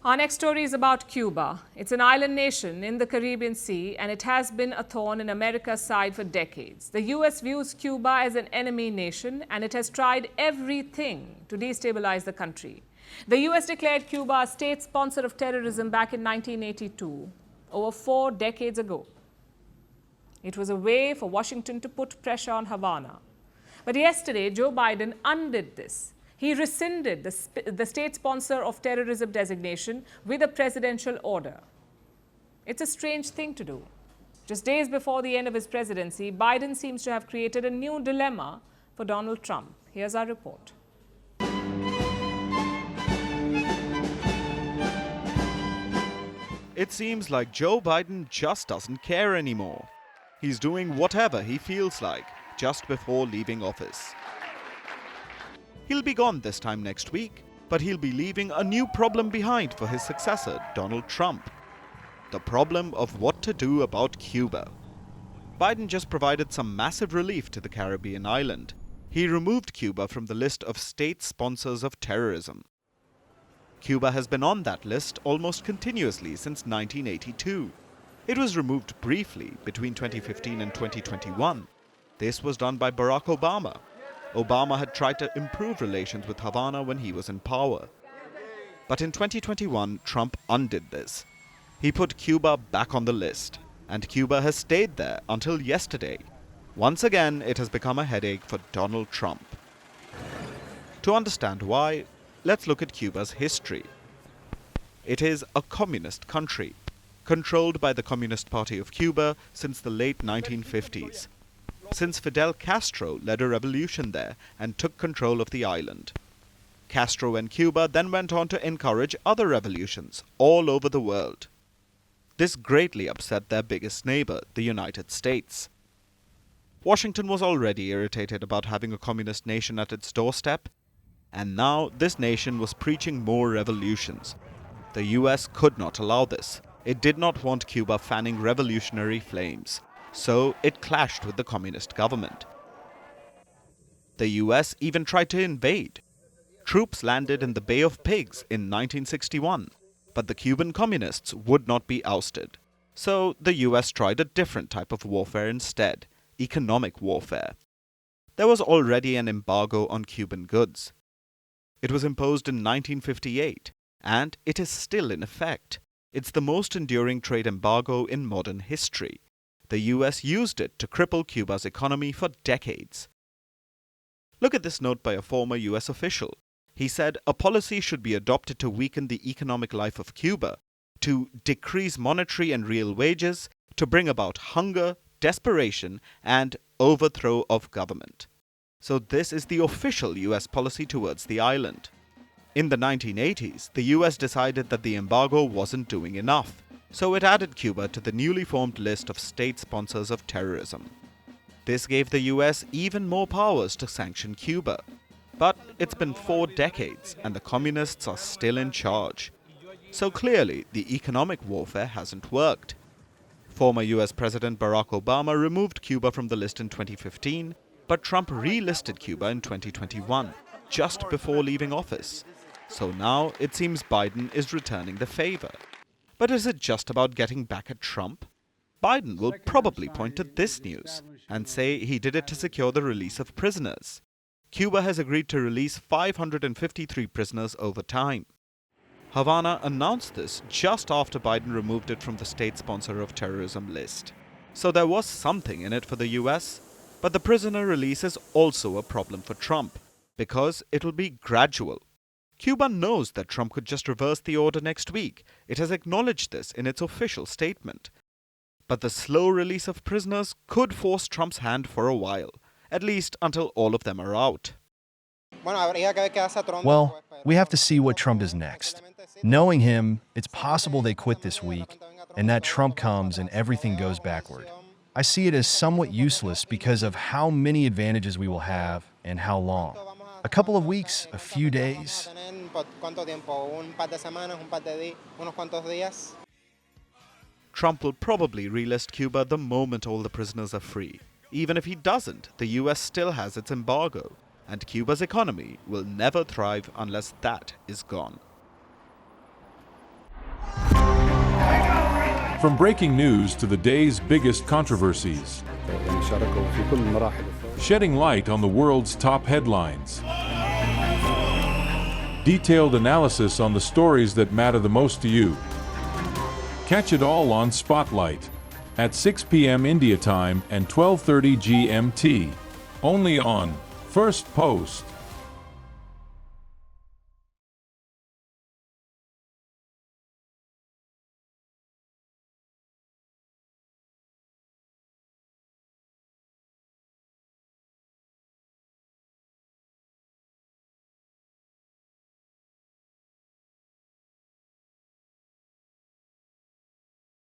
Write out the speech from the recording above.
Our next story is about Cuba. It's an island nation in the Caribbean Sea, and it has been a thorn in America's side for decades. The U.S. views Cuba as an enemy nation, and it has tried everything to destabilize the country. The U.S. declared Cuba a state sponsor of terrorism back in 1982, over 4 decades ago. It was a way for Washington to put pressure on Havana. But yesterday, Joe Biden undid this. He rescinded the state sponsor of terrorism designation with a presidential order. It's a strange thing to do. Just days before the end of his presidency, Biden seems to have created a new dilemma for Donald Trump. Here's our report. It seems like Joe Biden just doesn't care anymore. He's doing whatever he feels like just before leaving office. He'll be gone this time next week, but he'll be leaving a new problem behind for his successor, Donald Trump. The problem of what to do about Cuba. Biden just provided some massive relief to the Caribbean island. He removed Cuba from the list of state sponsors of terrorism. Cuba has been on that list almost continuously since 1982. It was removed briefly between 2015 and 2021. This was done by Barack Obama. Obama had tried to improve relations with Havana when he was in power. But in 2021, Trump undid this. He put Cuba back on the list, and Cuba has stayed there until yesterday. Once again, it has become a headache for Donald Trump. To understand why, let's look at Cuba's history. It is a communist country, controlled by the Communist Party of Cuba since the late 1950s. Since Fidel Castro led a revolution there and took control of the island. Castro and Cuba then went on to encourage other revolutions all over the world. This greatly upset their biggest neighbor, the United States. Washington was already irritated about having a communist nation at its doorstep, and now this nation was preaching more revolutions. The US could not allow this. It did not want Cuba fanning revolutionary flames. So it clashed with the communist government. The US even tried to invade. Troops landed in the Bay of Pigs in 1961, but the Cuban communists would not be ousted. So the US tried a different type of warfare instead, economic warfare. There was already an embargo on Cuban goods. It was imposed in 1958, and it is still in effect. It's the most enduring trade embargo in modern history. The US used it to cripple Cuba's economy for decades. Look at this note by a former US official. He said a policy should be adopted to weaken the economic life of Cuba, to decrease monetary and real wages, to bring about hunger, desperation, and overthrow of government. So this is the official US policy towards the island. In the 1980s, the US decided that the embargo wasn't doing enough. So it added Cuba to the newly formed list of state sponsors of terrorism. This gave the US even more powers to sanction Cuba. But it's been 4 decades and the communists are still in charge. So clearly, the economic warfare hasn't worked. Former US President Barack Obama removed Cuba from the list in 2015, but Trump relisted Cuba in 2021, just before leaving office. So now it seems Biden is returning the favor. But is it just about getting back at Trump? Biden will probably point to this news and say he did it to secure the release of prisoners. Cuba has agreed to release 553 prisoners over time. Havana announced this just after Biden removed it from the state sponsor of terrorism list. So there was something in it for the US, but the prisoner release is also a problem for Trump, because it'll be gradual. Cuba knows that Trump could just reverse the order next week. It has acknowledged this in its official statement. But the slow release of prisoners could force Trump's hand for a while, at least until all of them are out. Well, we have to see what Trump is next. Knowing him, it's possible they quit this week, and that Trump comes and everything goes backward. I see it as somewhat useless because of how many advantages we will have and how long. A couple of weeks, a few days. Trump will probably relist Cuba the moment all the prisoners are free. Even if he doesn't, the US still has its embargo, and Cuba's economy will never thrive unless that is gone. From breaking news to the day's biggest controversies, shedding light on the world's top headlines. Detailed analysis on the stories that matter the most to you. Catch it all on Spotlight at 6 p.m. India time and 12:30 GMT. Only on Firstpost.